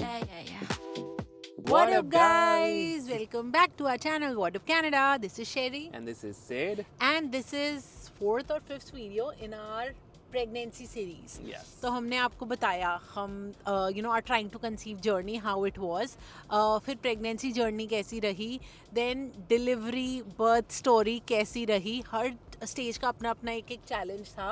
Yeah. What up, guys? Welcome back to our channel, What Up Canada. This is Sherry, And this is Sid. and this is fourth और fifth video in our pregnancy series. Yes. तो हमने आपको बताया हम are trying to conceive journey, how it was. फिर pregnancy journey कैसी रही, then delivery birth story कैसी रही. हर stage का अपना अपना एक एक challenge था.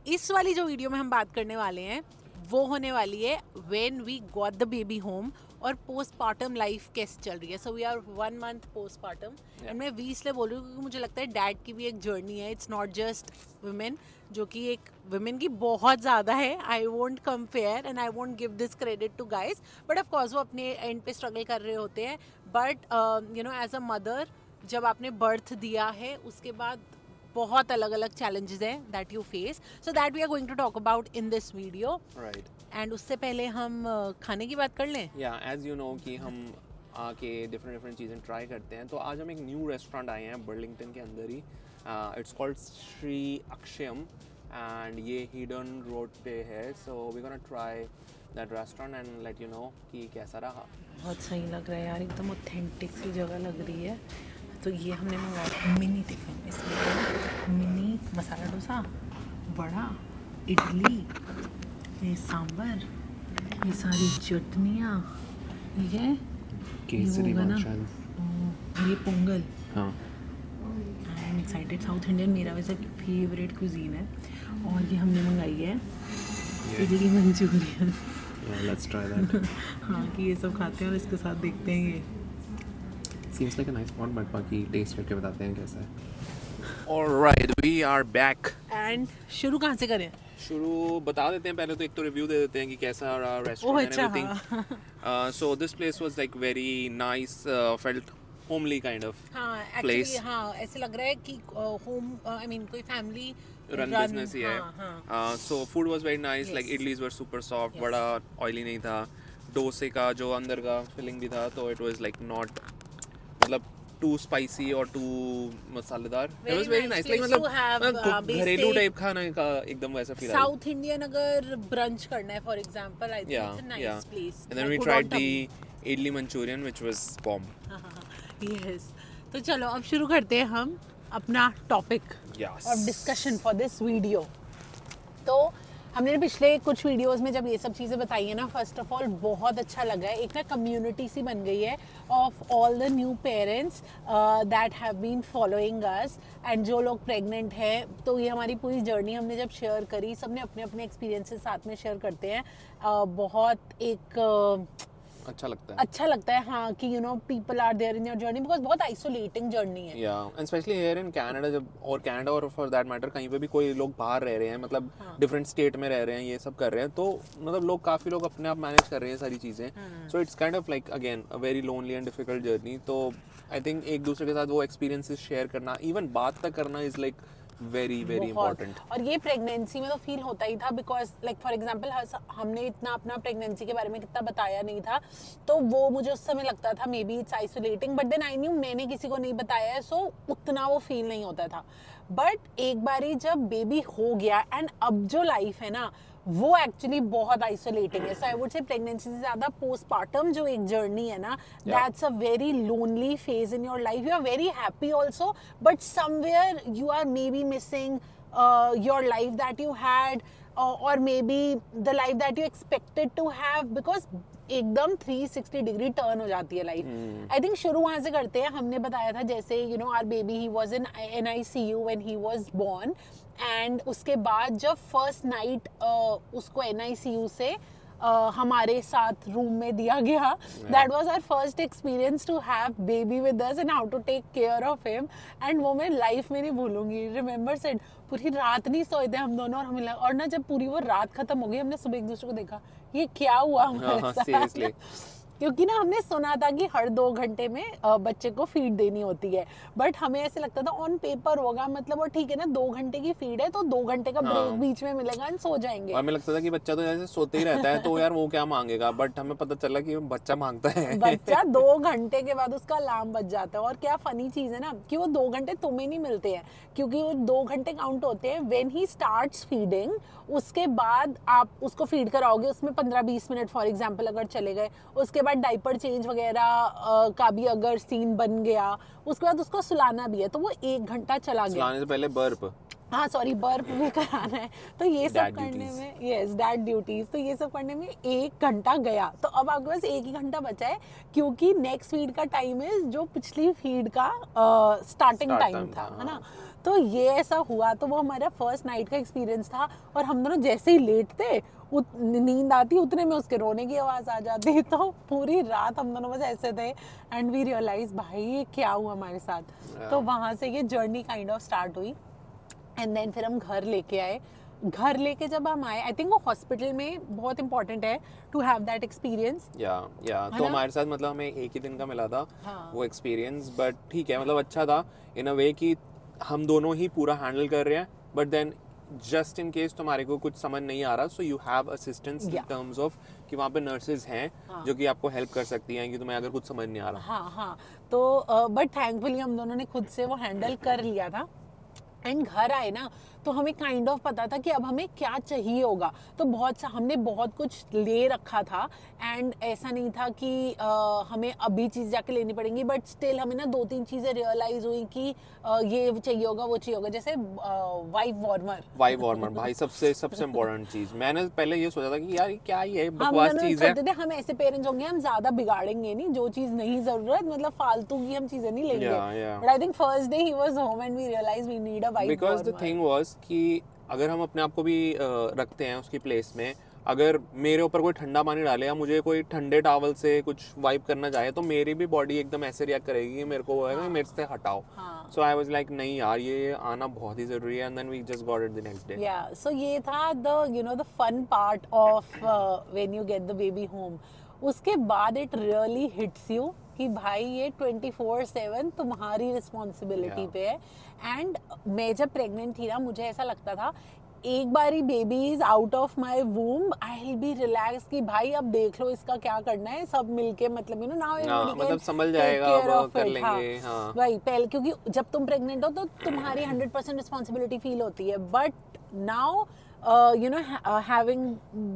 इस वाली जो वीडियो में हम बात करने वाले हैं वो होने वाली है when we got the baby home और postpartum लाइफ कैसे चल रही है. So we are 1 month postpartum and मैं वी इसलिए बोल रही हूँ क्योंकि मुझे लगता है डैड की भी एक जर्नी है. इट्स नॉट जस्ट वुमेन, जो कि एक वुमेन की बहुत ज़्यादा है. I won't compare and I won't give this credit to guys, but of course वो अपने एंड पे स्ट्रगल कर रहे होते हैं. बट एज अ मदर जब आपने बर्थ दिया है उसके बाद बहुत अलग अलग चैलेंजेस हैं that you face. So that we are going to talk about in this video. Right. And उससे पहले हम खाने की बात कर लें. Yeah, as you know कि हम आके डिफरेंट चीज़ें ट्राई करते हैं. तो आज हम एक न्यू रेस्टोरेंट आए हैं बर्लिंगटन के अंदर ही. It's called Shri Akshayam and ये हिडन रोड पे है. So we gonna try that restaurant and let you know कि कैसा रहा. बहुत सही लग रहा है यार, एकदम ऑथेंटिक सी जगह लग रही है. तो ये हमने मंगाया मिनी टिफ़िन. इसमें मिनी मसाला डोसा, वड़ा, इडली, ये सांभर, ये सारी चटनियाँ, ये केसरी वो होगा ना, मंचन. और ये पोंगल. हाँ. I am excited. South Indian मेरा वैसे फेवरेट कुजीन है. और ये हमने मंगाई है idli Manchurian. Let's try that. हाँ कि ये सब खाते हैं और इसके साथ देखते हैं ये. Seems like a nice spot, but बाकी टेस्ट करके बताते हैं कैसा है. Alright, we are back. And शुरू कहाँ से करें? शुरू बता देते हैं पहले तो. एक तो रिव्यू दे देते हैं कि कैसा रहा ओह रेस्टोरेंट एंड अच्छा. Everything. So this place was like very nice, felt homely kind of हाँ place. एक्चुअली हाँ ऐसे लग रहा है कि होम आई मीन कोई फैमिली रन बिजनेस ही है. So food was very nice. Like idlis were super soft. बड़ा ऑयली नहीं था. डोसे का जो अंदर का फिलिंग भी था तो इट वाज लाइक नॉट मतलब टू स्पाइसी और टू मसालेदार. It was very nice. Like मतलब घरेलू टाइप खाना का एकदम वैसा फील आया. साउथ इंडियन अगर ब्रंच करना है for example, I think it's a nice place. And then we tried the idli manchurian which was bomb. Yes. तो चलो अब शुरू करते हैं हम अपना टॉपिक Yes. और डिस्कशन फॉर दिस वीडियो. तो हमने पिछले कुछ वीडियोस में जब ये सब चीज़ें बताई है ना, फर्स्ट ऑफ ऑल बहुत अच्छा लगा है. एक ना कम्युनिटी सी बन गई है of all the new parents that have been following us. And जो लोग प्रेग्नेंट हैं तो ये हमारी पूरी जर्नी हमने जब शेयर करी, सबने अपने अपने एक्सपीरियंसेस साथ में शेयर करते हैं. बहुत एक अच्छा लगता है. अच्छा लगता है हाँ कि people are there in your journey because बहुत आइसोलेटिंग जर्नी है. Yeah and specially here in Canada. जब और कनाडा और फॉर दैट मैटर कहीं पे भी कोई लोग बाहर रह रहे हैं, मतलब डिफरेंट स्टेट में रह रहे हैं, ये सब कर रहे हैं, तो मतलब काफ़ी लोग अपने आप मैनेज कर रहे हैं सारी चीज़ें. So it's kind of like again a very lonely and difficult journey. तो आई थिंक एक दूसरे के साथ वो एक्सपीरियंसेस शेयर करना, इवन बात तक करना is like very very important. और ये प्रेगनेंसी में तो फील होता ही था बिकॉज लाइक फॉर एग्जांपल हमने इतना अपना प्रेगनेंसी के बारे में कितना बताया नहीं था, तो वो मुझे उस समय लगता था maybe it's isolating. But then I knew मैंने किसी को नहीं बताया है, सो उतना वो फील नहीं होता था. बट एक बारी जब बेबी हो गया एंड अब जो लाइफ है ना वो एक्चुअली बहुत आइसोलेटिंग है. सो आई वुड से प्रेगनेंसी से ज़्यादा पोस्टपार्टम जो एक जर्नी है ना, that's a very lonely phase in your life. You are very happy also but somewhere you are may be missing your life that you had और may be the life that you expected to have because एकदम 360 degree turn हो जाती है life. I think शुरू वहाँ से करते हैं. हमने बताया था जैसे our baby he was in NICU when he was born. And उसके बाद जब फर्स्ट नाइट उसको NICU से हमारे साथ रूम में दिया गया, that was our first experience to have baby with us and how to take care of him. And वो मैं लाइफ में नहीं भूलूंगी. रिमेंबर सेड पूरी रात नहीं सोए थे हम दोनों. और हमें और ना जब पूरी वो रात खत्म हो गई हमने सुबह एक दूसरे को देखा ये क्या हुआ हमारे साथ. क्योंकि ना हमने सुना था कि हर 2 घंटे में बच्चे को फीड देनी होती है, बट हमें ऐसे लगता था ऑन पेपर होगा मतलब, और ठीक है ना 2 घंटे की फीड है तो 2 घंटे का ब्रेक हाँ। बीच में मिलेगा एंड सो जाएंगे। और हमें लगता था कि बच्चा तो जैसे सोते ही रहता है तो यार वो क्या मांगेगा, बट हमें पता चला कि बच्चा मांगता है। बच्चा 2 घंटे के बाद उसका अलार्म बज जाता है। और क्या फनी चीज है ना कि वो 2 घंटे तुम्हें नहीं मिलते हैं, क्योंकि वो 2 घंटे काउंट होते हैं व्हेन ही स्टार्ट्स फीडिंग। उसके बाद आप उसको फीड कराओगे, उसमें 15-20 मिनट फॉर एग्जांपल अगर चले गए, उसके बाद डाइपर चेंज वगैरह का भी अगर सीन बन गया, उसके बाद उसको सुलाना भी है तो वो 1 घंटा चला गया। सुलाने से पहले बर्प। हाँ सॉरी, बर्प भी कराना है, तो ये सब Dad करने duties. में, यस डैड ड्यूटीज, तो ये सब करने में 1 घंटा गया। तो अब आपके पास 1 ही घंटा बचा है, क्योंकि नेक्स्ट फीड का टाइम है जो पिछली फीड का स्टार्टिंग Start टाइम time था, था, है ना। हाँ। तो ये ऐसा हुआ, तो वो हमारा फर्स्ट नाइट का एक्सपीरियंस था। और हम दोनों जैसे ही लेटते, नींद आती, उतने में उसके रोने की आवाज़ आ जाती। तो पूरी रात हम दोनों बस ऐसे थे एंड वी रियलाइज भाई ये क्या हुआ हमारे साथ। तो वहाँ से ये जर्नी काइंड ऑफ स्टार्ट हुई। एंड देन फिर हम घर लेके आए। घर लेके जब हम आए, आई थिंक वो हॉस्पिटल में बहुत इंपॉर्टेंट है टू हैव दैट एक्सपीरियंस। या है तो ना? हमारे साथ मतलब हमें एक ही दिन का मिला था हाँ। वो एक्सपीरियंस, बट ठीक है मतलब अच्छा था इन अ वे कि हम दोनों ही पूरा हैंडल कर रहे हैं, but then just in case तुम्हारे को कुछ समझ नहीं आ रहा, so you have assistance in Yeah. Terms of कि वहाँ पे नर्सेज हैं हाँ। जो कि आपको हेल्प कर सकती हैं कि तुम्हें अगर कुछ समझ नहीं आ रहा। हाँ हाँ, तो बट थैंकफुली हम दोनों ने खुद से वो हैंडल कर लिया था। एंड घर आए ना तो हमें काइंड ऑफ पता था कि अब हमें क्या चाहिए होगा। तो हमने बहुत कुछ ले रखा था। एंड ऐसा नहीं था कि हमें अभी चीज़ जाके लेनी पड़ेंगी, बट स्टिल हमें ना 2-3 चीज़ें रियलाइज हुई कि ये चाहिए होगा, वो चाहिए होगा, जैसे वाइफ वार्मर। वाइब वार्मर भाई सबसे इम्पोर्टेंट चीज। मैंने पहले ये सोचा था कि यार क्या ये हम बकवास दोनों चीज है। सोचते थे हम ऐसे पेरेंट्स होंगे, हम ज्यादा बिगाड़ेंगे नहीं, जो चीज नहीं जरूरत मतलब फालतू की हम चीजें नहीं लेंगे। Yeah. But I think first day he was home and we realize we need a wife because the thing was कि अगर हम अपने आप को भी रखते हैं उसकी प्लेस में, अगर मेरे ऊपर कोई ठंडा पानी डाले या मुझे कोई ठंडे टॉवल से कुछ वाइप करना चाहे तो मेरी भी बॉडी एकदम ऐसे रिएक्ट करेगी कि मेरे को वो है कि मेरे से हटाओ। हाँ। सो आई वाज लाइक नहीं यार ये आना बहुत ही जरूरी है, and then we just got it the next day. Yeah so ये था the fun part of when you get the baby home. उसके बाद इट रियली हिट्स यू कि भाई ये 24/7 तुम्हारी रिस्पॉन्सिबिलिटी Yeah. पे है। एंड मैं जब प्रेग्नेंट थी ना, मुझे ऐसा लगता था एक बारी baby is out of my womb I will be relax कि भाई अब देख लो इसका क्या करना है, सब मिलके मतलब नाउ एवरीबॉडी मतलब संभल जाएगा, अब कर लेंगे। हाँ वही पहले, क्योंकि जब तुम प्रेग्नेंट हो तो तुम्हारी 100% रिस्पॉन्सिबिलिटी फील होती है, but now having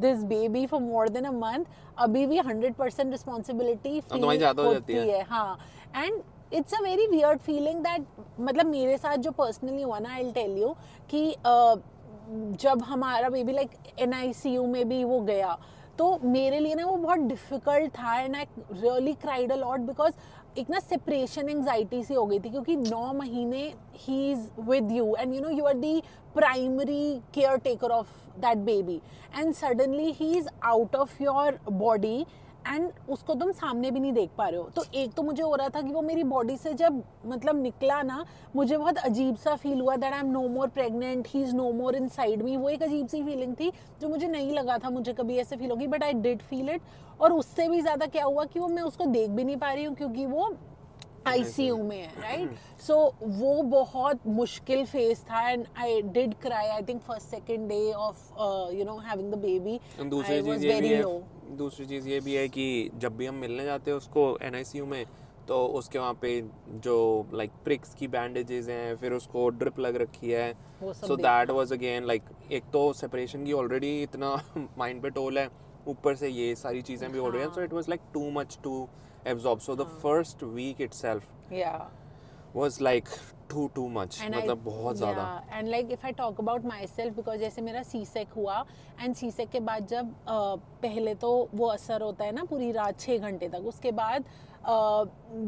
this baby for more than a month, अभी भी 100% रिस्पॉन्सिबिलिटी फील तुम्हारी ज्यादा हो जाती होती है। हाँ, and it's a very weird feeling that, मतलब मेरे साथ जो पर्सनली हुआ ना, आई विल टेल यू कि जब हमारा बेबी लाइक NICU में भी वो गया, तो मेरे लिए ना वो बहुत डिफिकल्ट था and I really cried a lot because एक ना सेपरेशन एंजाइटी सी हो गई थी, क्योंकि 9 महीने he is with you and you are the primary caretaker of that baby, and suddenly he is out of your body and उसको तुम सामने भी नहीं देख पा रहे हो। तो एक तो मुझे हो रहा था कि वो मेरी बॉडी से जब मतलब निकला ना, मुझे बहुत अजीब सा फील हुआ that I am no more pregnant, he is no more inside me. वो एक अजीब सी फीलिंग थी जो मुझे नहीं लगा था मुझे कभी ऐसे फील होगी, but I did feel it. और उससे भी ज़्यादा क्या हुआ कि वो मैं उसको देख भी नहीं पा रही हूँ क्योंकि वो ICU में है, राइट। सो वो बहुत मुश्किल फेज था and I did cry, I think first second day of having the baby. दूसरी चीज़ ये भी है कि जब भी हम मिलने जाते हैं उसको NICU में, तो उसके वहाँ पे जो लाइक प्रिक्स की बैंडेजेस हैं, फिर उसको ड्रिप लग रखी है, so that was again like एक तो सेपरेशन की ऑलरेडी इतना माइंड पे टोल है, ऊपर से ये सारी चीज़ें भी हो रही हैं, so it was like too much to absorb. So the first week itself was like too much, मतलब बहुत ज़्यादा। and like if I talk about myself, because जैसे मेरा C-sec हुआ and C-sec के बाद जब पहले तो वो असर होता है ना पूरी रात 6 घंटे तक, उसके बाद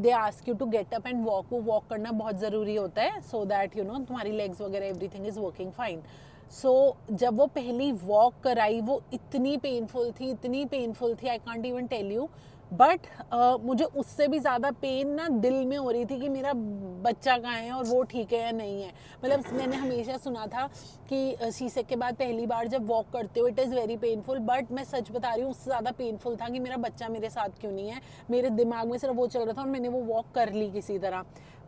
they ask you to get up and walk। वो वॉक करना बहुत ज़रूरी होता है so that तुम्हारी legs वगैरह everything is working fine। सो जब वो पहली वॉक कराई वो इतनी पेनफुल थी, I can't even tell you। But मुझे उससे भी ज़्यादा पेन ना दिल में हो रही थी कि मेरा बच्चा कहाँ है और वो ठीक है या नहीं है। मतलब मैंने हमेशा सुना था कि सी सेक के बाद पहली बार जब वॉक करते हो it is very painful, but मैं सच बता रही हूँ उससे ज़्यादा पेनफुल था कि मेरा बच्चा मेरे साथ क्यों नहीं है। मेरे दिमाग में सिर्फ वो चल रहा था और मैंने वो वॉक कर ली किसी तरह।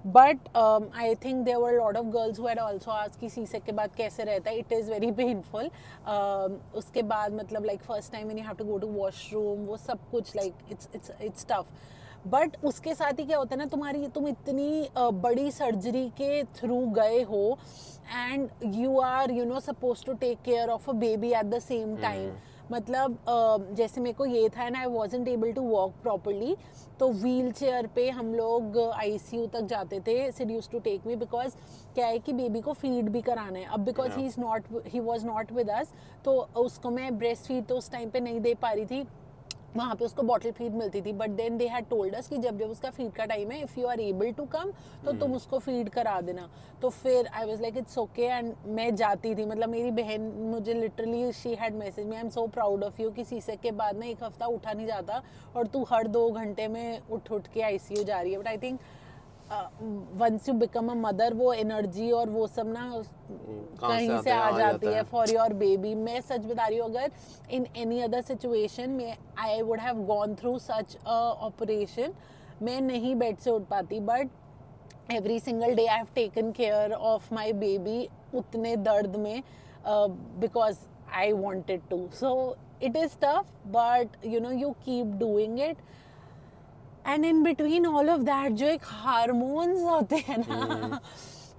But I think there were lot of girls who had also asked कि सी सेक के बाद कैसे रहता है। It is very painful. उसके बाद मतलब like first time when you have to go to washroom, वो सब कुछ लाइक इट्स टफ। बट उसके साथ ही क्या होता है ना, तुम इतनी बड़ी सर्जरी के थ्रू गए हो and you are suppose to take care of a baby at the same time. मतलब जैसे मेरे को ये था and I wasn't able to walk properly, तो व्हील चेयर पे हम लोग आईसीयू तक जाते थे। Sid used to take me because क्या है कि बेबी को फीड भी कराना है। अब because he was not with us, तो उसको मैं ब्रेस्ट फीड तो उस टाइम पे नहीं दे पा रही थी, वहाँ पे उसको बॉटल फीड मिलती थी। But then they had told us कि जब जब उसका फीड का टाइम है, if you are able to come तो तुम उसको फीड करा देना। तो फिर I was like it's okay and मैं जाती थी। मतलब मेरी बहन मुझे literally she had message me, I am so proud of you कि सी सेक के बाद ना 1 हफ्ता उठा नहीं जाता और तू हर 2 घंटे में उठ के आईसीयू जा रही है। But I think once you become a mother वो एनर्जी और वो सब ना कहीं से आ जाती है फॉर योर बेबी। मैं सच बता रही हूँ, अगर इन एनी अदर सिचुएशन में I would have gone through such a operation, मैं नहीं बेड से उठ पाती। But every single day I have taken care of my baby उतने दर्द में because I wanted to. So it is tough but you keep doing it. And in between all of that जो एक hormones होते हैं ना,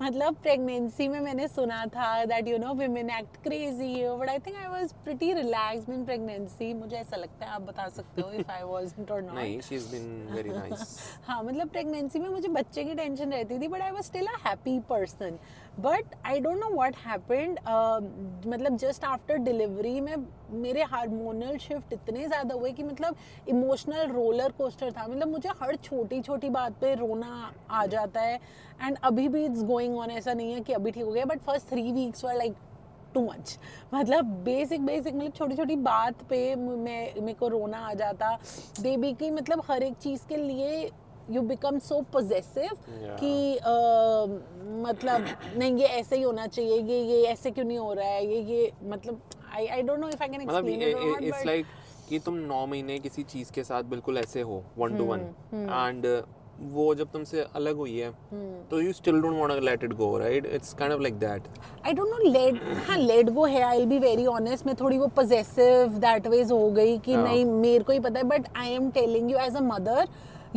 मतलब pregnancy में मैंने सुना था that women act crazy, but I think I was pretty relaxed in pregnancy. मुझे ऐसा लगता है, आप बता सकते हो if I wasn't or not. नहीं, she's been very nice. हाँ, मतलब प्रेगनेंसी में मुझे बच्चे की टेंशन रहती थी, but I was still a happy person. But I don't know what happened. मतलब just after delivery में मेरे हार्मोनल शिफ्ट इतने ज़्यादा हुए कि मतलब इमोशनल रोलर कोस्टर था। मतलब मुझे हर छोटी छोटी बात पे रोना आ जाता है एंड अभी भी इट्स गोइंग ऑन। ऐसा नहीं है कि अभी ठीक हो गया, but first 3 weeks were like too much. मतलब बेसिक मतलब छोटी छोटी बात पे मेरे को रोना आ जाता। बेबी की मतलब हर एक चीज़ के लिए यू बिकम सो पोजेसिव कि मतलब नहीं ये ऐसे ही होना चाहिए, ये ऐसे क्यों नहीं हो रहा है, ये मतलब I don't know if I can explain it or not, it's but like कि तुम 9 महीने किसी चीज के साथ बिल्कुल ऐसे हो 1-to-1 एंड वो जब तुमसे अलग हुई है तो you still don't want to let it go, right? It's kind of like that. I don't know, let go है। I'll be very honest, मैं थोड़ी वो possessive that ways हो गई कि नहीं मेरे को ही पता है। But I am telling you as a mother,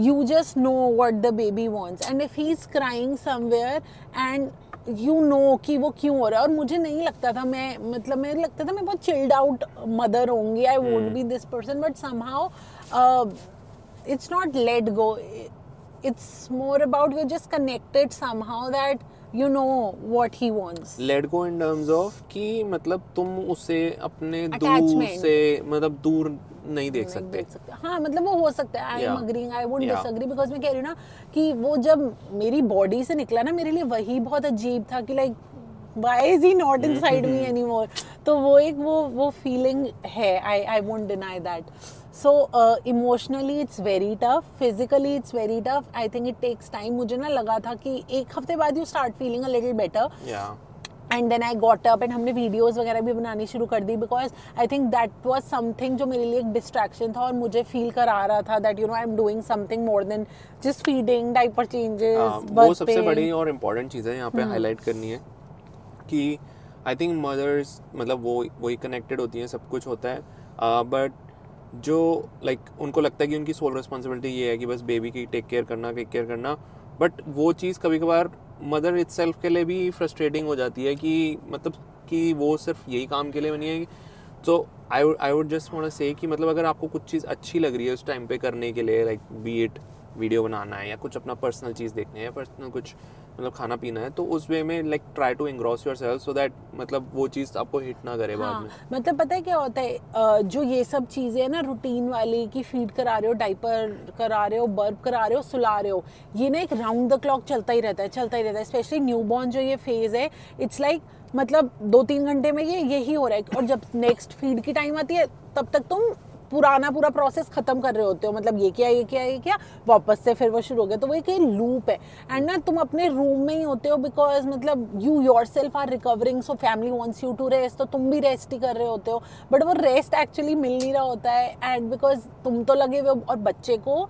you just know what the baby wants and if he's crying somewhere and you know कि वो क्यों हो रहा है। और मुझे नहीं लगता था मेरे लगता था मैं बहुत चिल्ड आउट मदर होंगी, I won't be this person, but somehow it's not let go, it's more about you're just connected somehow that you know what he wants. Let go in terms of कि मतलब तुम उसे अपने दूर Attachment. से मतलब दूर नहीं देख सकते। हाँ, मतलब वो हो सकता है। I am agreeing, I won't disagree, because मैं कह रही हूँ ना कि वो जब मेरी बॉडी से निकला ना मेरे लिए वही बहुत अजीब था कि like why is he not inside me anymore. तो वो एक वो फीलिंग है, I won't deny that. So emotionally it's very tough, physically it's very tough. I think it takes time. मुझे ना लगा था कि 1 हफ्ते बाद you start feeling a little better and then I got up and हमने videos वगैरह भी बनानी शुरू कर दी because I think that was something जो मेरे लिए एक डिस्ट्रैक्शन था और मुझे फील करा रहा था that I am doing something more than just feeding, diaper changes. वो सबसे बड़ी और इम्पोर्टेंट चीज़ है यहाँ पे हाईलाइट करनी है कि आई थिंक मदर्स मतलब वही कनेक्टेड होती हैं, सब कुछ होता है बट जो लाइक उनको लगता है कि उनकी सोल रिस्पॉन्सिबिलिटी ये है कि बस बेबी की टेक केयर करना, बट वो चीज़ कभी कभार मदर इटसेल्फ के लिए भी फ्रस्ट्रेटिंग हो जाती है कि मतलब कि वो सिर्फ यही काम के लिए बनी है। तो I would just want to say कि मतलब अगर आपको कुछ चीज़ अच्छी लग रही है उस टाइम पे करने के लिए, लाइक बी इट वीडियो बनाना है या कुछ अपना पर्सनल चीज़ देखना है या पर्सनल कुछ मतलब खाना पीना है, तो उस वे में like try to engross yourself so that मतलब वो चीज़ आपको हिट ना करे बाद में। मतलब पता है क्या होता है, जो ये सब चीज़ें हैं ना रूटीन वाली कि फीड करा रहे हो, डायपर करा रहे हो, बर्प करा रहे हो, सुला रहे हो, ये ना एक राउंड द क्लॉक चलता ही रहता है। स्पेशली न्यूबॉर्न जो ये फेज है, इट्स लाइक मतलब 2-3 घंटे में यही हो रहा है और जब नेक्स्ट फीड की टाइम आती है तब तक तुम पुराना पूरा प्रोसेस खत्म कर रहे होते हो, मतलब ये किया वापस से फिर वो शुरू हो गया, तो वो एक लूप है। एंड ना तुम अपने रूम में ही होते हो बिकॉज मतलब you yourself are recovering, so family wants you to rest, तो तुम भी रेस्ट ही कर रहे होते हो, बट वो रेस्ट एक्चुअली मिल नहीं रहा होता है। एंड बिकॉज तुम तो लगे हुए, और बच्चे को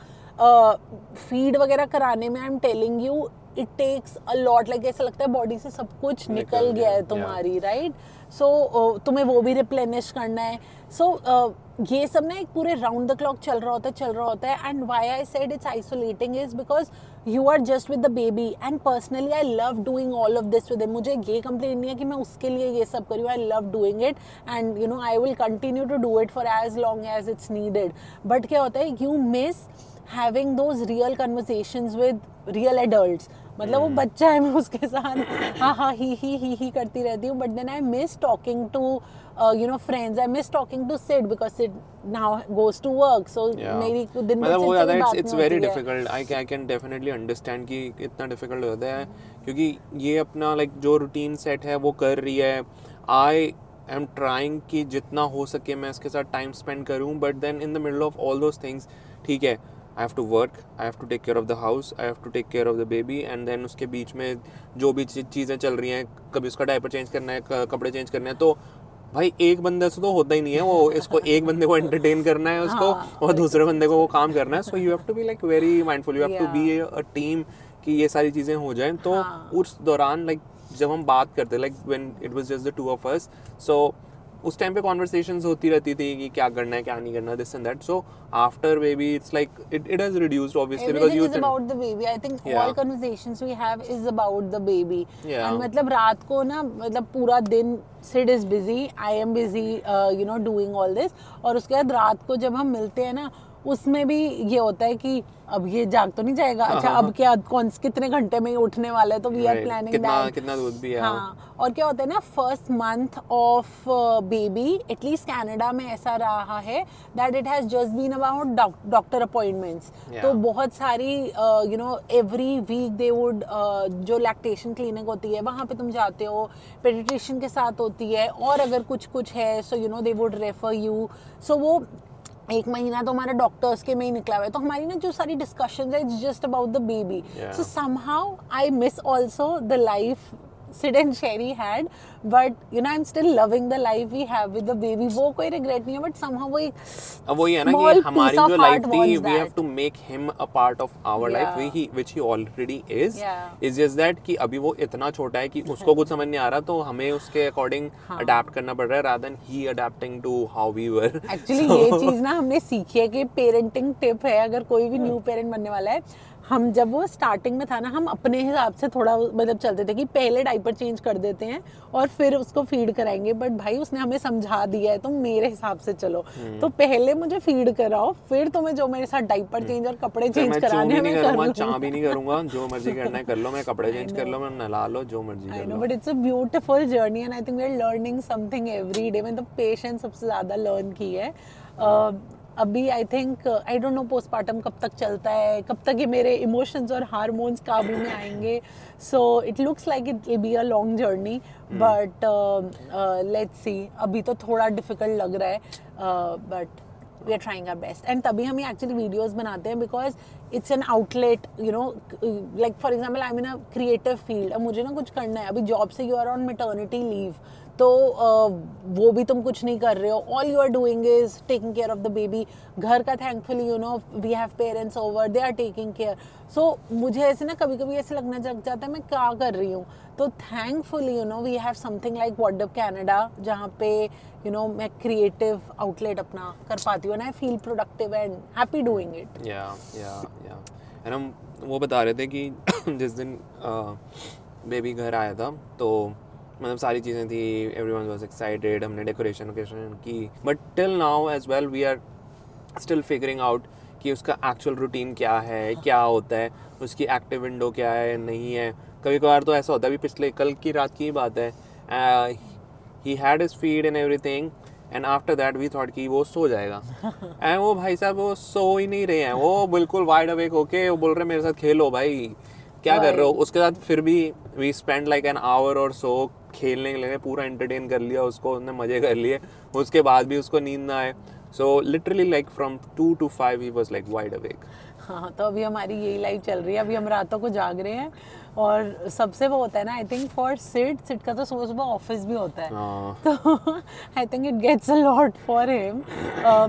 फीड वगैरह कराने में I am telling you it takes a lot, like ऐसा लगता है बॉडी से सब कुछ निकल गया है तुम्हारी, राइट? सो तुम्हें वो भी रिप्लेनिश करना है। सो ये सब ना एक पूरे राउंड द क्लॉक चल रहा होता है। And why I said it's isolating is because you are just with the baby, and personally I love doing all of this with him. मुझे ये कंप्लेन नहीं है कि मैं उसके लिए ये सब करूँ, I love doing it, and you know I will continue to do it for as long as it's needed. But क्या होता है, you miss having those real conversations with real adults. मतलब वो बच्चा है, मैं उसके साथ हाँ ही करती रहती हूँ, but then I miss talking to you know friends, I miss talking to Sid because Sid now goes to work, so मेरी दिन मतलब वो ज़्यादा ज़्यादा it's very difficult, I can definitely understand कि इतना difficult होता है, क्योंकि ये अपना like जो routine set है वो कर रही है, I am trying कि जितना हो सके मैं इसके साथ time spend करूँ, but then in the middle of all those things, ठीक है, I have to work, I have to take care of the house, I have to take care of the baby, and then उसके बीच में जो भी चीज़ें चल रही हैं, कभी उसका डायपर चेंज करना है, कपड़े चेंज करने हैं, तो भाई एक बंदे से तो होता ही नहीं है वो, इसको एक बंदे को एंटरटेन करना है उसको, और दूसरे बंदे को वो काम करना है। So you have to be like very mindful, you have to be a team कि ये सारी चीज़ें हो जाएं। तो उस दौरान लाइक जब हम बात करते like when it was just the two of us, so उस टाइम पे कॉन्वर्सेशंस होती रहती थी कि क्या करना है क्या नहीं करना, this and that. So after baby it's like it has reduced obviously because you is about the baby. I think all conversations we have is about the baby. And मतलब रात को ना, मतलब पूरा दिन Sid is busy, I am busy you know doing all this, और उसके बाद रात को जब हम मिलते हैं ना, उसमें भी ये होता है कि अब ये जाग तो नहीं जाएगा, अच्छा अब क्या कितने घंटे में उठने वाला है, तो वी आर प्लानिंग दैट, कितना दूध भी है। हाँ, और क्या होता है ना, first month of baby at least Canada में ऐसा रहा है that it has just been about doctor appointments. तो बहुत सारी you know every week they would जो लैक्टेशन क्लिनिक होती है वहाँ पे तुम जाते हो, पेडिट्रिशियन के साथ होती है, और अगर कुछ है so you know they would refer you. So वो एक महीना तो हमारा डॉक्टर्स के में ही निकला हुआ है, तो हमारी ना जो सारी डिस्कशंस है it's just about the baby. So somehow I miss also the life Sid and Sherry had, but you know I'm still loving the life we have with the baby. वो कोई regret नहीं है, but somehow वो एक वही है ना कि हमारी जो लाइफ थी we have to make him a part of our life, which he already is. It's just that कि अभी वो इतना छोटा है कि उसको कुछ समझ नहीं आ रहा, तो हमें उसके अकॉर्डिंग अडेप्ट करना पड़ रहा है rather than he adapting to how we were. Actually ये चीज़ ना हमने सीखी है कि पेरेंटिंग टिप है, अगर कोई भी न्यू पेरेंट बनने वाला है, हम जब वो स्टार्टिंग में था ना, हम अपने हिसाब से थोड़ा मतलब चलते थे कि पहले डाइपर चेंज कर देते हैं और फिर उसको फीड कराएंगे, बट भाई उसने हमें समझा दिया है तो मेरे हिसाब से चलो, तो पहले मुझे फीड कराओ, फिर तुम्हें जो मेरे साथ डाइपर चेंज और कपड़े चेंज कराने हैं मैं करूंगा, चाह भी नहीं करूंगा, जो मर्जी करना है कर लो, मैं कपड़े चेंज कर लो, मैं नहला लो, जो मर्जी कर लो। But it's a beautiful journey and I think we are learning something every day. मतलब पेशेंस सबसे ज्यादा लर्न की है अभी। I think I don't know postpartum कब तक चलता है, कब तक ये मेरे इमोशंस और हार्मोन्स काबू में आएंगे। So it looks like it will be a long journey, but let's see. अभी तो थोड़ा डिफिकल्ट लग रहा है, but we are trying our best. And तभी हम एक्चुअली वीडियोस बनाते हैं because it's an outlet, you know, like for example I am in a creative field, अब मुझे ना कुछ करना है, अभी जॉब से you are on maternity leave, तो वो भी तुम कुछ नहीं कर रहे हो, all you are doing is taking care of the baby. घर का thankfully you know we have parents over, they are taking care. So मुझे ऐसे ना कभी कभी ऐसे लगना लग जाता है मैं क्या कर रही हूँ, तो thankfully you know we have something like what up Canada, जहाँ पे यू नो मैं क्रिएटिव आउटलेट अपना कर पाती हूँ and I feel productive and happy doing it. Yeah and हम वो बता रहे थे कि जिस दिन बेबी घर आया था तो मतलब सारी चीज़ें थी, एवरीवन वाज एक्साइटेड, हमने डेकोरेशन की, but till now as well we are still figuring out कि उसका एक्चुअल रूटीन क्या है, क्या होता है, उसकी एक्टिव विंडो क्या है, नहीं है। कभी कभार तो ऐसा होता है, अभी पिछले कल की रात की बात है, he had his feed and everything and after that we thought कि वो सो जाएगा एंड वो भाई साहब वो सो ही नहीं रहे हैं, वो बिल्कुल वाइड अवेक होके वो बोल रहे मेरे साथ खेलो भाई, क्या कर रहे हो। उसके साथ फिर भी we spend like an hour और सो खेलने के लिए, पूरा एंटरटेन कर लिया उसको, उसने मज़े कर लिए, उसके बाद भी उसको नींद ना आए। So literally like from 2 to 5 he was like wide awake. हाँ, तो अभी हमारी यही लाइफ चल रही है, अभी हम रातों को जाग रहे हैं और सबसे वो होता है ना, आई थिंक फॉर सिड का तो सुबह सुबह ऑफिस भी होता है, तो I think it gets a lot for him.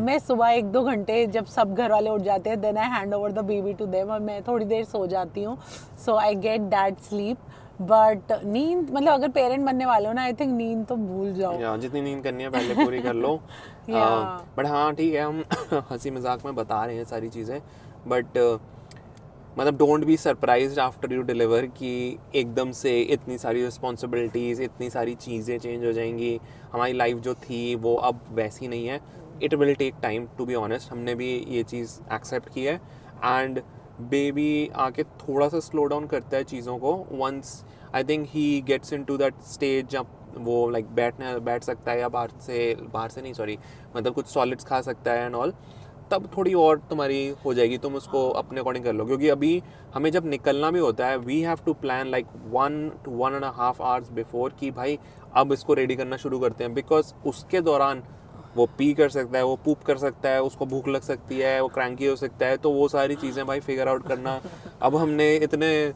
मैं सुबह 1-2 घंटे जब सब घर वाले उठ जाते हैं, then I hand over the baby to them और मैं थोड़ी देर सो जाती हूँ, so I get that sleep. But नींद मतलब अगर पेरेंट बनने वाले हो ना, आई थिंक नींद तो भूल जाओ। या जितनी नींद करनी है पहले पूरी कर लो। बट हाँ ठीक है, हम हंसी मजाक में बता रहे हैं सारी चीज़ें, बट मतलब don't be surprised after you deliver कि एकदम से इतनी सारी रिस्पॉन्सिबिलिटीज़, इतनी सारी चीज़ें चेंज हो जाएंगी। हमारी लाइफ जो थी वो अब वैसी नहीं है। It will take time to be honest, हमने भी ये चीज़ एक्सेप्ट की है। एंड बेबी आके थोड़ा सा स्लो डाउन करता है चीज़ों को, once I think he gets into that stage जब वो लाइक बैठ सकता है, या बाहर से नहीं सॉरी, मतलब कुछ सॉलिड्स खा सकता है एंड ऑल, तब थोड़ी और तुम्हारी हो जाएगी, तुम उसको अपने अकॉर्डिंग कर लो। क्योंकि अभी हमें जब निकलना भी होता है, we have to plan like 1 to 1.5 hours before कि भाई अब इसको रेडी करना शुरू करते हैं, बिकॉज उसके दौरान वो पी कर सकता है, वो पूप कर सकता है, उसको भूख लग सकती है, वो क्रैंकी हो सकता है, तो वो सारी चीज़ें भाई फिगर आउट करना। अब हमने इतने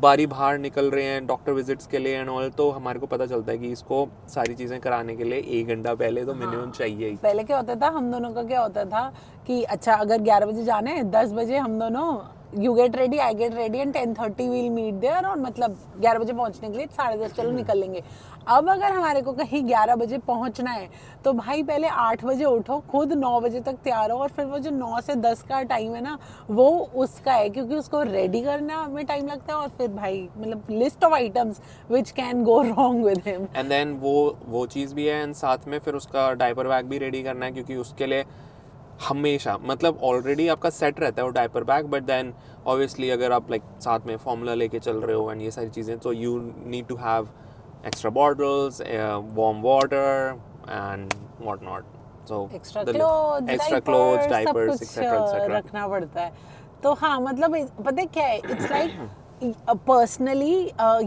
बारी बाहर निकल रहे हैं डॉक्टर विजिट्स के लिए एंड ऑल, तो हमारे को पता चलता है कि इसको सारी चीज़ें कराने के लिए 1 घंटा पहले तो मिनिमम चाहिए ही। पहले क्या होता था, हम दोनों का क्या होता था कि अच्छा अगर 11 बजे जाना है, 10 बजे हम दोनों you get ready I get ready and 10:30 we'll meet there, और मतलब 11 बजे पहुंचने के लिए 10:30 चलो निकल लेंगे। अब अगर हमारे को कहीं 11 बजे पहुंचना है तो भाई पहले 8 बजे उठो, खुद 9 बजे तक तैयार हो, और फिर वो जो 9 से 10 का टाइम है ना, वो उसका है, क्योंकि उसको रेडी करना में टाइम लगता है, और फिर भाई मतलब list of items which can go wrong with him. And then वो चीज़ भी है, एंड साथ में फिर उसका डायपर बैग भी रेडी करना है, क्योंकि उसके लिए हमेशा मतलब ऑलरेडी आपका सेट रहता है वो diaper bag, but then obviously अगर आप लाइक साथ में फॉर्मूला लेके चल रहे हो एंड ये सारी चीज़ें, तो you need to have extra bottles, warm water and what not, so extra clothes diapers etcetera रखना पड़ता है। तो हाँ मतलब पता है क्या है, it's like personally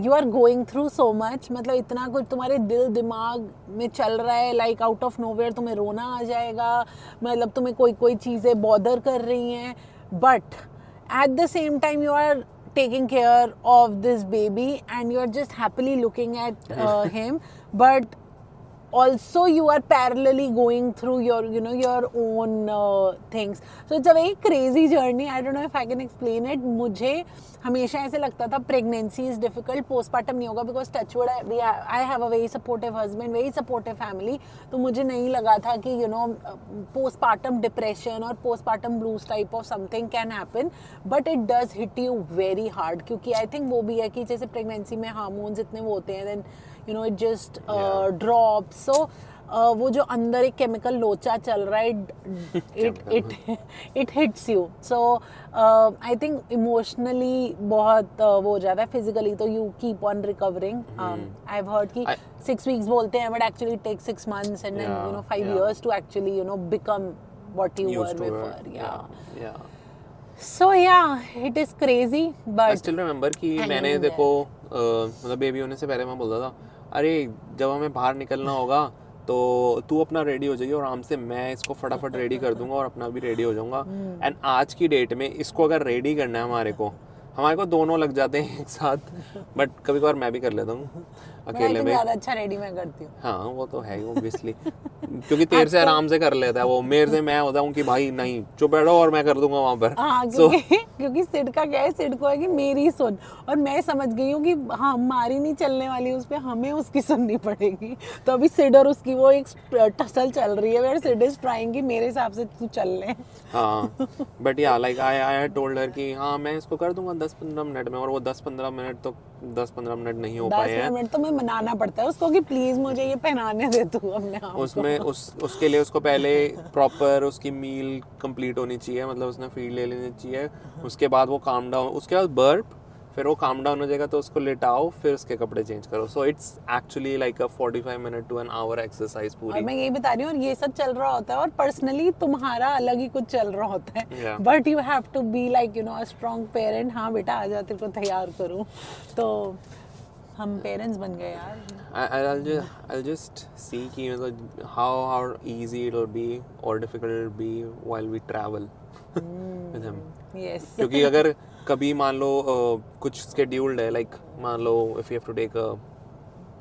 you are going through so much, मतलब इतना कुछ तुम्हारे दिल दिमाग में चल रहा है, लाइक आउट ऑफ नोवेयर तुम्हें रोना आ जाएगा, मतलब तुम्हें कोई चीज़ें बॉदर कर रही हैं, but at the same time you are taking care of this baby and you are just happily looking at him, but also you are parallelly going through your your own things, so it's a very crazy journey. I don't know if I can explain it. मुझे हमेशा ऐसे लगता था pregnancy is difficult, postpartum नहीं होगा, because touchwood I have a very supportive husband, very supportive family, तो मुझे नहीं लगा था कि postpartum depression or postpartum blues type of something can happen, but it does hit you very hard, क्योंकि I think वो भी है कि जैसे pregnancy में hormones इतने वो होते हैं, then it just drops, so वो जो अंदर एक केमिकल लोचा चल रहा है, it hits you, so I think emotionally बहुत वो हो जाता है, physically तो you keep on recovering. I've heard कि 6 weeks बोलते हैं, but actually it takes 6 months and then 5 years to actually become what you were before. Yeah. So yeah, it is crazy, but I still remember कि मैंने देखो मतलब baby होने से पहले मैं बोलता था, अरे जब हमें बाहर निकलना होगा तो तू अपना रेडी हो जाइए और आराम से मैं इसको फटाफट रेडी कर दूंगा और अपना भी रेडी हो जाऊंगा। एंड आज की डेट में इसको अगर रेडी करना है हमारे को दोनों लग जाते हैं एक साथ, बट कभी कभार मैं भी कर लेता हूँ अकेले में। ज़्यादा अच्छा रेडी मैं करती हूँ। हाँ वो तो है ऑब्वियसली, क्योंकि तेरे से आराम से कर लेता है वो, मेरे से मैं होता हूँ कि भाई नहीं चुप बैठो और मैं कर दूंगा वहाँ पर। हाँ, क्योंकि सिड का क्या है, सिड को है कि मेरी सुन, और मैं समझ गई हूँ कि हाँ हमारी नहीं चलने वाली उस पर, हमें उसकी सुननी पड़ेगी। तो अभी सिड और उसकी वो एक टसल चल रही है, वेयर सिड इज ट्राइंग कि मेरे हिसाब से तू चल ले। हाँ बट या लाइक आई टोल्ड हर कि हाँ मैं इसको कर दूंगा 10-15 मिनट में, और वो 10-15 मिनट तो 10-15 मिनट नहीं हो पाए हैं। 10 मिनट तो मैं मनाना पड़ता है उसको कि प्लीज मुझे ये पहनाने दे तू अपने आप उसमें उसके लिए उसको पहले प्रॉपर उसकी मील कंप्लीट होनी चाहिए, मतलब उसने फीड ले लेनी चाहिए, उसके बाद वो काम डाउन, उसके बाद बर्प, फिर वो काम डाउन हो जाएगा तो उसको लेटाओ, फिर उसके कपड़े चेंज करो। So it's actually like a 45 minute to an hour exercise पूरी। और मैं यही बता रही हूँ, और ये सब चल रहा होता है, और पर्सनली तुम्हारा अलग ही कुछ चल रहा होता है, but you have to be like a strong parent. हाँ बेटा आ जा, तेरे को तैयार करूँ। तो हम पेरेंट्स बन गए यार. I'll just see कि मतलब how easy it'll be or difficult it'll be while we travel with him. Yes. क्योंकि अगर कभी मान लो कुछ scheduled है, like मान लो if you have to take a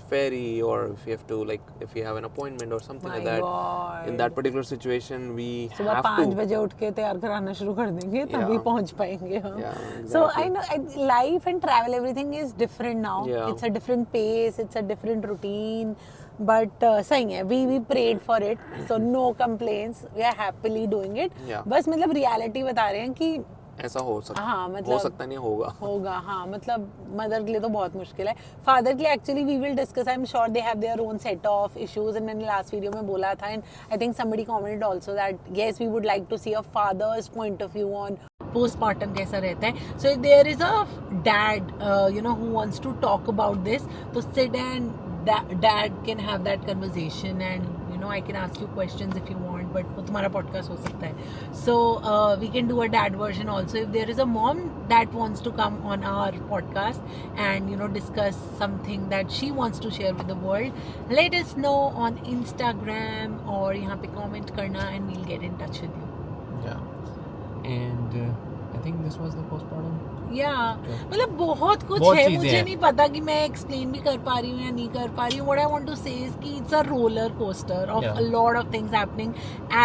ferry or if you have to if you have an appointment or something My like that, God. in that particular situation we सुबह have 5 to. बजे उठ के तैयार कराना शुरू कर देंगे तभी Yeah. पहुंच पाएंगे हम. Yeah, So exactly. I know life and travel, everything is different now. Yeah. It's a different pace, it's a different routine. But सही है, we prayed for it, so no complaints. We are happily doing it. Yeah. बस मतलब reality बता रहे हैं कि ऐसा हो सकता हाँ, हो मतलब सकता नहीं होगा. होगा. हाँ, मतलब मदर के लिए तो बहुत मुश्किल है. फादर के लिए actually we will discuss. I am sure they have their own set of issues. And मैंने लास्ट वीडियो में बोला था, and I think somebody commented also that yes we would like to see a father's point of view on postpartum कैसा रहता है. So if there is a dad who wants to talk about this, तो sit and dad can have that conversation, and I can ask you questions if you want, but वो तुम्हारा podcast हो सकता है. So we can do a dad version also. If there is a mom that wants to come on our podcast and discuss something that she wants to share with the world, let us know on Instagram or यहाँ पे comment करना, and we'll get in touch with you. Yeah. And I think this was the postpartum. मतलब बहुत कुछ बहुत है, चीजें मुझे हैं. नहीं पता कि मैं एक्सप्लेन भी कर पा रही हूँ या नहीं कर पा रही हूँ. What I want to say is कि it's a roller coaster of Yeah. A lot of things happening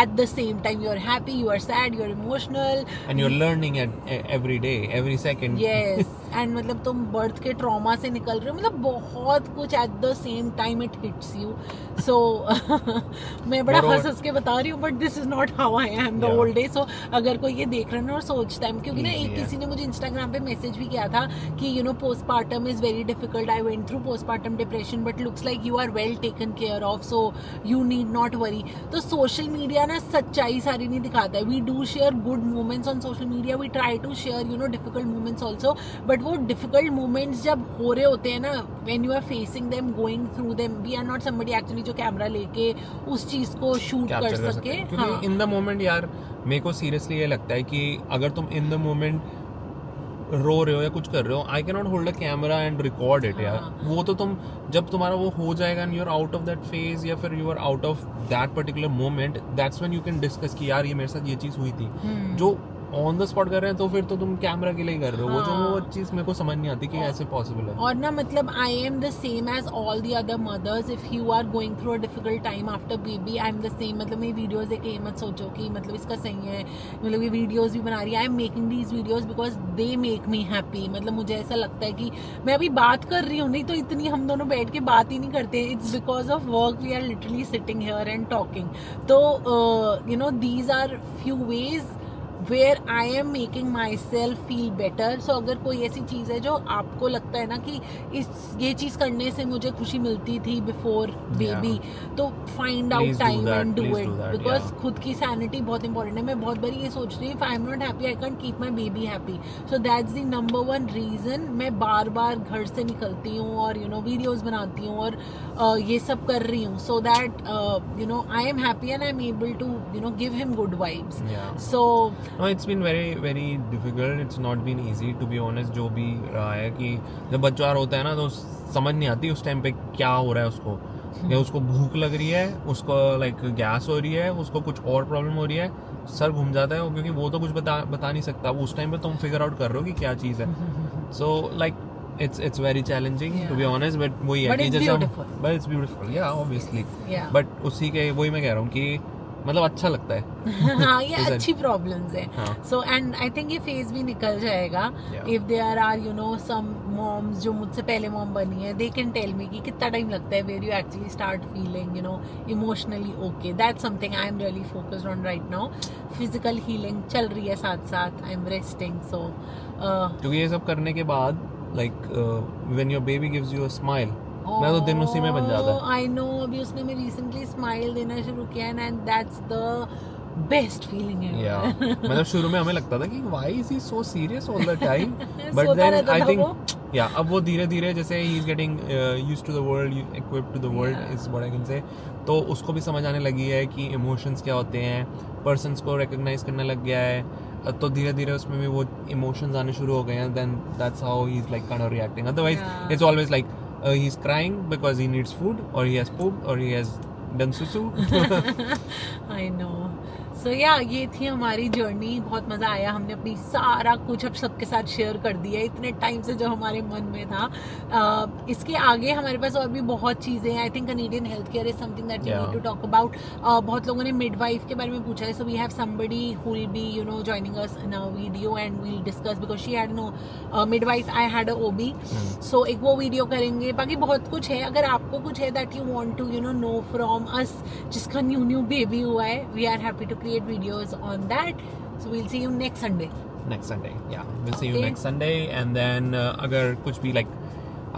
at the same time. You are happy, you are sad, you are emotional, And you're learning every day, every second. Yes. And मतलब तुम birth के trauma से निकल रहे हो, मतलब बहुत कुछ at the same time it hits you. So मैं बड़ा Moreover- हंस के बता रही हूँ, but this is not how I am the Yeah. Whole day. So अगर कोई ये देख रहा है ना और सोचता है, क्योंकि ना Easy एक है. किसी ने मुझे इंस्टाग्राम पे मैसेज भी किया था कि postpartum is very difficult. I went through postpartum depression, but looks like you are well taken care of, so you need not worry. तो social media ना सच्चाई सारी नहीं दिखाता है. We do share good moments on social media. We try to share difficult moments also. But वो difficult moments जब हो रहे होते हैं ना, when you are facing them, going through them, we are not somebody actually जो camera लेके उस चीज को शूट कर कैप्चर कर सके. सकते हैं. क्योंकि इन द मोमेंट यार मेरे को सीरियसली ये लगता है कि अगर तुम इन द मोमेंट रो रहे हो या कुछ कर रहे हो, I can not hold a camera and record it यार. वो तो तुम जब तुम्हारा वो हो जाएगा and you are out of that phase या फिर you are out of that particular moment, that's when you can discuss कि यार ये मेरे साथ ये चीज हुई थी. जो ऑन द स्पॉट कर रहे हैं तो फिर तो तुम कैमरा के लिए ही कर रहे हो. वो जो वो चीज मेरे को समझ नहीं आती कि ऐसे पॉसिबल है. और ना मतलब I am the same as all the other mothers. If you are going through a difficult time after baby, I am the same. मतलब मेरी वीडियोस देख के मत सोचो कि मतलब इसका सही है, मतलब ये वीडियोस भी बना रही है. I am making these videos because they make me happy. मतलब मुझे ऐसा लगता है कि मैं अभी बात कर रही हूँ, नहीं तो इतनी हम दोनों बैठ के बात ही नहीं करते. It's because of work we are literally sitting here and talking. तो these are few ways where I am making myself feel better. So अगर कोई ऐसी चीज़ है जो आपको लगता है ना कि ये चीज़ करने से मुझे खुशी मिलती थी बिफोर बेबी, तो find out time and do it, because खुद की सैनिटी बहुत इंपॉर्टेंट है. मैं बहुत बारी ये सोच रही हूँ, if I am not happy I can't keep my baby happy. So that's the number one reason मैं बार बार घर से निकलती हूँ और वीडियोज़ बनाती हूँ और ये सब कर रही हूँ, so that I am happy and I am able to give him good vibes. So No, it's been very difficult. It's not been easy to be honest. जो भी रहा है कि जब बच्चा होता है ना तो समझ नहीं आती उस टाइम पे क्या हो रहा है उसको. या उसको भूख लग रही है, उसको लाइक गैस हो रही है, उसको कुछ और प्रॉब्लम हो रही है, सर घूम जाता है क्योंकि वो तो कुछ बता नहीं सकता. उस टाइम पे तुम फिगर आउट कर रहे हो कि क्या चीज़ है. So like it's very challenging to be honest, but वही है कि जैसे but it's beautiful, yeah, obviously. But उसी के वही मैं कह रहा हूँ कि मतलब अच्छा लगता है. हाँ, ये अच्छी प्रॉब्लम्स है. सो एंड आई थिंक ये फेज भी निकल जाएगा. If there are some moms जो मुझसे पहले मॉम बनी है, दे कैन टेल मी कि कितना टाइम लगता है where you actually start feeling emotionally okay. That's something I am really focused on right now. Physical healing चल रही है साथ साथ. I am resting. सो क्योंकि ये सब करने के बाद like when your baby gives you a smile, मैं तो दिन उसी में बन जाता है. आई नो, अभी उसने मैं रिसेंटली स्माइल देना शुरू किया and that's the best feeling है. मतलब शुरू में हमें लगता था कि why is he so serious all the time, but then I think अब वो धीरे धीरे जैसे he is getting used to the world, equipped to the world is what I can say, तो उसको भी समझ आने लगी है कि इमोशंस क्या होते हैं, पर्सन्स को रिकॉग्नाइज करने लग गया है. तो धीरे धीरे उसमें भी वो इमोशंस आने शुरू हो गए हैं. Then that's how he is like kind of reacting. Otherwise it's always like he's crying because he needs food, or he has pooped, or he has done susu. I know. So या ये थी हमारी journey. बहुत मज़ा आया. हमने अपनी सारा कुछ अब सबके साथ शेयर कर दिया इतने टाइम से जो हमारे मन में था. इसके आगे हमारे पास और भी बहुत चीज़ें हैं. I think Canadian health care is something that we need to talk about. बहुत लोगों ने मिडवाइफ के बारे में पूछा है. So we have somebody who will be joining us in a video and we will discuss because she had no midwife, I had a OB. So एक वो वीडियो करेंगे. बाकी बहुत कुछ है. अगर आपको कुछ है that you want to know from us, जिसका न्यू बेबी हुआ है, we are happy to create videos on that. So we'll see you next Sunday. Next Sunday, yeah, we'll see you Okay. next Sunday. And then अगर कुछ भी like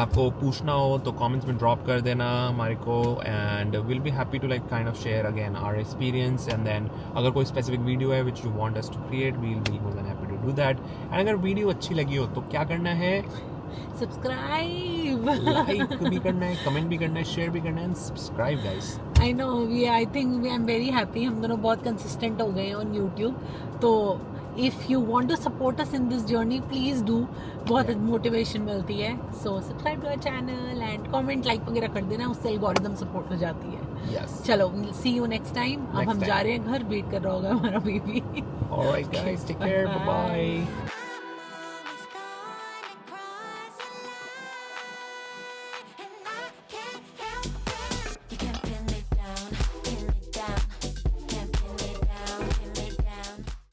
आपको पूछना हो तो comments में drop कर देना हमारे को, and we'll be happy to like kind of share again our experience. And then अगर कोई specific video है which you want us to create, we'll be more than happy to do that. And अगर video अच्छी लगी हो तो क्या करना है? Subscribe. Like भी करना है, comment भी करना है, share भी करना है, and subscribe guys. I know. I think I'm very happy. हम दोनों बहुत consistent हो गए हैं on YouTube. तो if you want to support us in this journey, please do. बहुत motivation मिलती है. So subscribe to our channel and comment, like वगैरह कर देना. उससे algorithm support हो जाती है. Yes. चलो, we'll see you next time. अब हम जा रहे हैं घर. वेट कर रहा होगा हमारा baby. Alright guys, take care. Bye bye.